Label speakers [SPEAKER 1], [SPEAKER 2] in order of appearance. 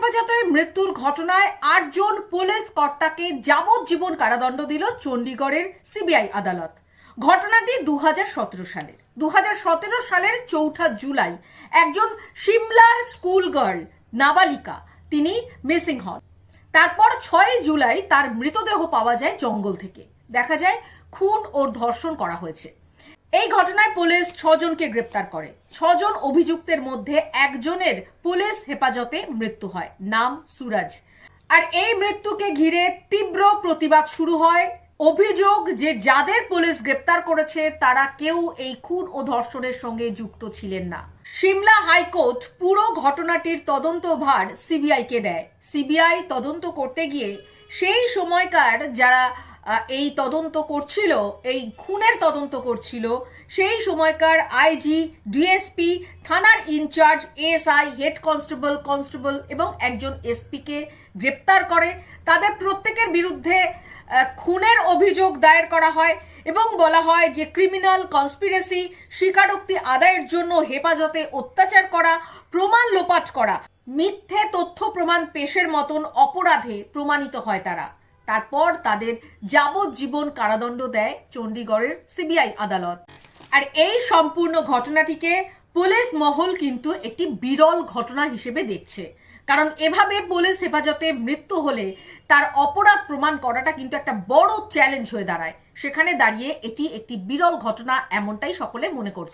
[SPEAKER 1] হেফাজতে মৃত্যুর ঘটনায় 8 জন পুলিশ কর্তাকে যাবজ্জীবন কারাদণ্ড দিল চণ্ডীগড়ের সিবিআই আদালত। ঘটনাটি 2017 সালের 4 জুলাই একজন সিমলার স্কুল গার্ল নাবালিকা তিনি মিসিং হন। তারপর 6 জুলাই তার মৃতদেহ পাওয়া যায় জঙ্গল থেকে। দেখা যায় খুন ও ধর্ষণ করা হয়েছে। এই ঘটনায় পুলিশ 6 জনকে গ্রেপ্তার করে। 6 জন অভিযুক্তের মধ্যে একজনের পুলিশ হেফাজতে মৃত্যু হয়, নাম সুরজ। আর এই মৃত্যুকে ঘিরে তীব্র প্রতিবাদ শুরু হয়। অভিযোগ যে যাদের পুলিশ গ্রেপ্তার করেছে তারা কেউ এই খুন ও ধর্ষণের সঙ্গে যুক্ত ছিলেন না। সিমলা হাইকোর্ট পুরো ঘটনাটির তদন্তভার সিবিআই কে দেয়। সিবিআই তদন্ত করতে গিয়ে সেই সময়কার যারা এই তদন্ত করছিল, এই খুনের তদন্ত করছিল, সেই সময়কার আইজি, ডিএসপি, থানার ইনচার্জ, এএসআই, হেড কনস্টেবল এবং একজন এসপি কে গ্রেপ্তার করে। তাদের প্রত্যেকের বিরুদ্ধে খুনের অভিযোগ দায়ের করা হয় এবং বলা হয় যে ক্রিমিনাল কনস্পিরেসি, স্বীকারোক্তি আদায়ের জন্য হেফাজতে অত্যাচার করা, প্রমাণ লোপাট করা, মিথ্যে তথ্য প্রমাণ পেশের মতন অপরাধে প্রমাণিত হয় তারা। তারপর তাদের যাবজ্জীবন কারাদণ্ড দেয় চণ্ডীগড়ের সিবিআই আদালত। আর এই সম্পূর্ণ ঘটনাটিকে পুলিশ মহল কিন্তু একটি বিরল ঘটনা হিসেবে দেখছে, কারণ এভাবে পুলিশ হেফাজতে মৃত্যু হলে তার অপরাধ প্রমাণ করাটা কিন্তু একটা বড় চ্যালেঞ্জ হয়ে দাঁড়ায়। সেখানে দাঁড়িয়ে এটি একটি বিরল ঘটনা এমনটাই সকলে মনে করছে।